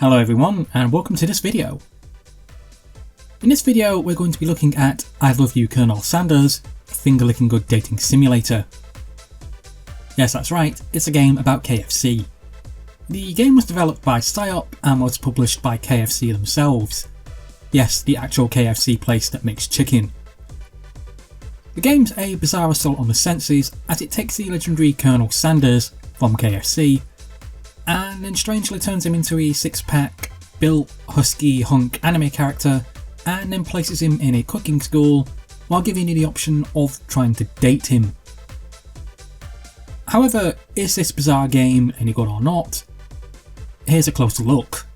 Hello everyone and welcome to this video. In this video we're going to be looking at I Love You Colonel Sanders, a finger-licking good dating simulator. Yes, that's right, it's a game about KFC. The game was developed by PsyOp and was published by KFC themselves. Yes, the actual KFC place that makes chicken. The game's a bizarre assault on the senses as it takes the legendary Colonel Sanders from KFC and then strangely turns him into a six-pack, built, husky hunk anime character and then places him in a cooking school while giving you the option of trying to date him. However, is this bizarre game any good or not? Here's a closer look.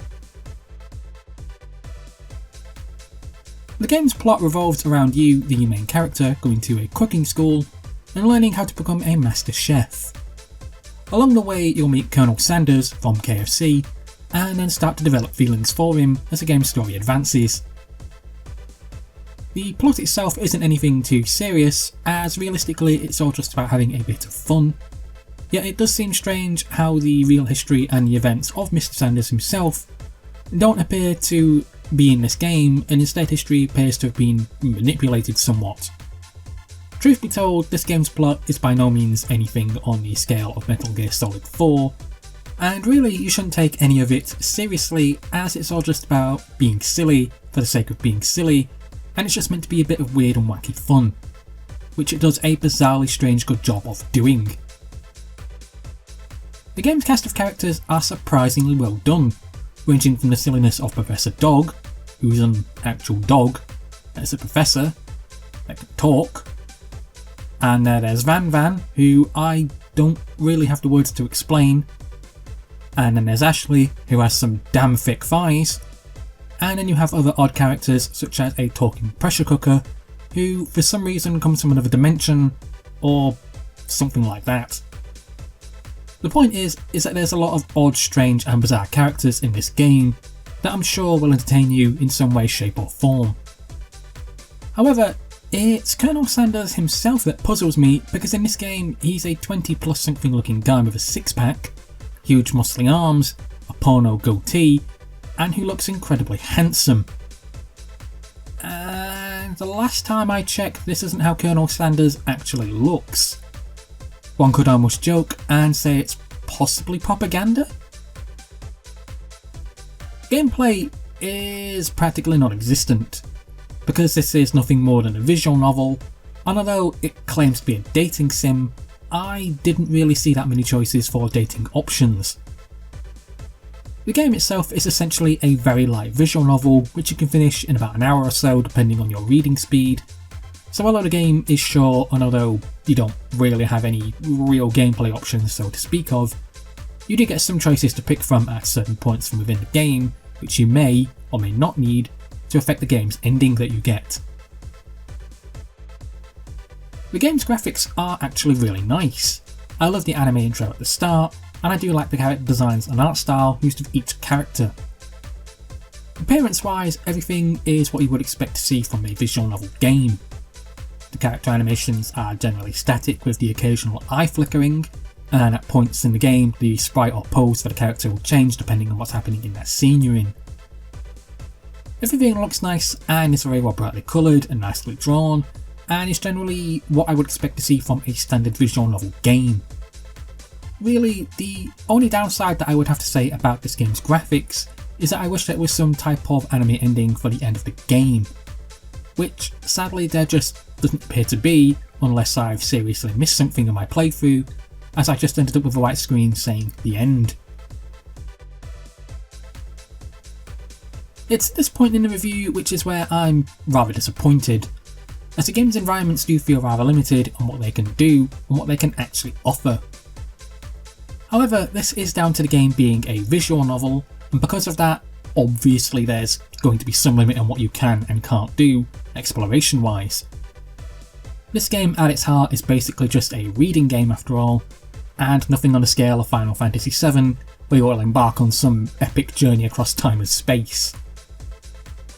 The game's plot revolves around you, the main character, going to a cooking school and learning how to become a master chef. Along the way you'll meet Colonel Sanders from KFC and then start to develop feelings for him as the game's story advances. The plot itself isn't anything too serious, as realistically it's all just about having a bit of fun, yet it does seem strange how the real history and the events of Mr. Sanders himself don't appear to be in this game, and instead history appears to have been manipulated somewhat. Truth be told, this game's plot is by no means anything on the scale of Metal Gear Solid 4, and really you shouldn't take any of it seriously as it's all just about being silly for the sake of being silly, and it's just meant to be a bit of weird and wacky fun, which it does a bizarrely strange good job of doing. The game's cast of characters are surprisingly well done, ranging from the silliness of Professor Dog, who's an actual dog that's a professor that can talk, and there's Van Van, who I don't really have the words to explain, and then there's Aeshleigh, who has some damn thick thighs, and then you have other odd characters such as a talking pressure cooker, who for some reason comes from another dimension, or something like that. The point is that there's a lot of odd, strange and bizarre characters in this game that I'm sure will entertain you in some way, shape or form. However, it's Colonel Sanders himself that puzzles me, because in this game he's a 20 plus something looking guy with a six-pack, huge muscly arms, a porno goatee, and who looks incredibly handsome. And the last time I checked, this isn't how Colonel Sanders actually looks. One could almost joke and say it's possibly propaganda? Gameplay is practically non-existent, because this is nothing more than a visual novel, and although it claims to be a dating sim, I didn't really see that many choices for dating options. The game itself is essentially a very light visual novel which you can finish in about an hour or so depending on your reading speed, so although the game is short and although you don't really have any real gameplay options so to speak of, you do get some choices to pick from at certain points from within the game which you may or may not need to affect the game's ending that you get. The game's graphics are actually really nice. I love the anime intro at the start, and I do like the character designs and art style used with each character. Appearance wise, everything is what you would expect to see from a visual novel game. The character animations are generally static with the occasional eye flickering, and at points in the game the sprite or pose for the character will change depending on what's happening in that scene you're in. Everything looks nice and is very well brightly coloured and nicely drawn, and is generally what I would expect to see from a standard visual novel game. Really, the only downside that I would have to say about this game's graphics is that I wish there was some type of anime ending for the end of the game, which sadly there just doesn't appear to be unless I've seriously missed something in my playthrough, as I just ended up with a white screen saying the end. It's this point in the review which is where I'm rather disappointed, as the game's environments do feel rather limited on what they can do and what they can actually offer. However, this is down to the game being a visual novel, and because of that, obviously there's going to be some limit on what you can and can't do, exploration wise. This game at its heart is basically just a reading game after all, and nothing on the scale of Final Fantasy VII, where you will embark on some epic journey across time and space.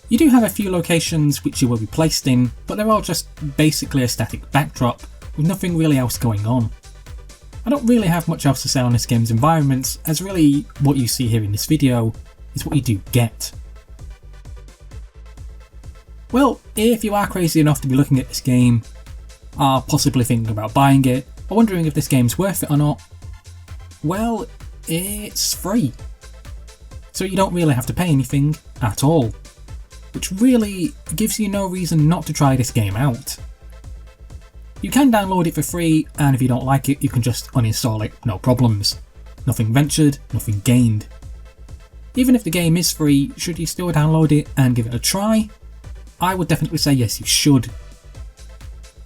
You do have a few locations which you will be placed in, but they're all just basically a static backdrop, with nothing really else going on. I don't really have much else to say on this game's environments, as really what you see here in this video is what you do get. Well, if you are crazy enough to be looking at this game, are possibly thinking about buying it, or wondering if this game's worth it or not, well, it's free. So you don't really have to pay anything at all, which really gives you no reason not to try this game out. You can download it for free, and if you don't like it, you can just uninstall it, no problems. Nothing ventured, nothing gained. Even if the game is free, should you still download it and give it a try? I would definitely say yes, you should.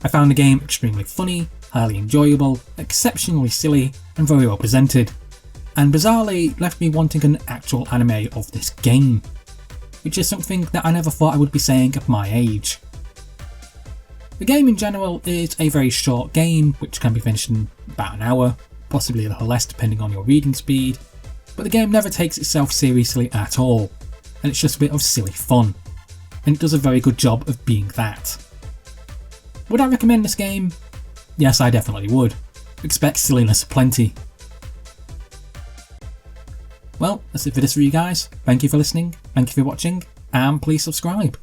I found the game extremely funny, highly enjoyable, exceptionally silly, and very well presented, and bizarrely left me wanting an actual anime of this game, which is something that I never thought I would be saying at my age. The game in general is a very short game, which can be finished in about an hour, possibly a little less depending on your reading speed, but the game never takes itself seriously at all, and it's just a bit of silly fun, and it does a very good job of being that. Would I recommend this game? Yes, I definitely would. Expect silliness aplenty. Well, that's it for this for you guys. Thank you for listening, thank you for watching, and please subscribe.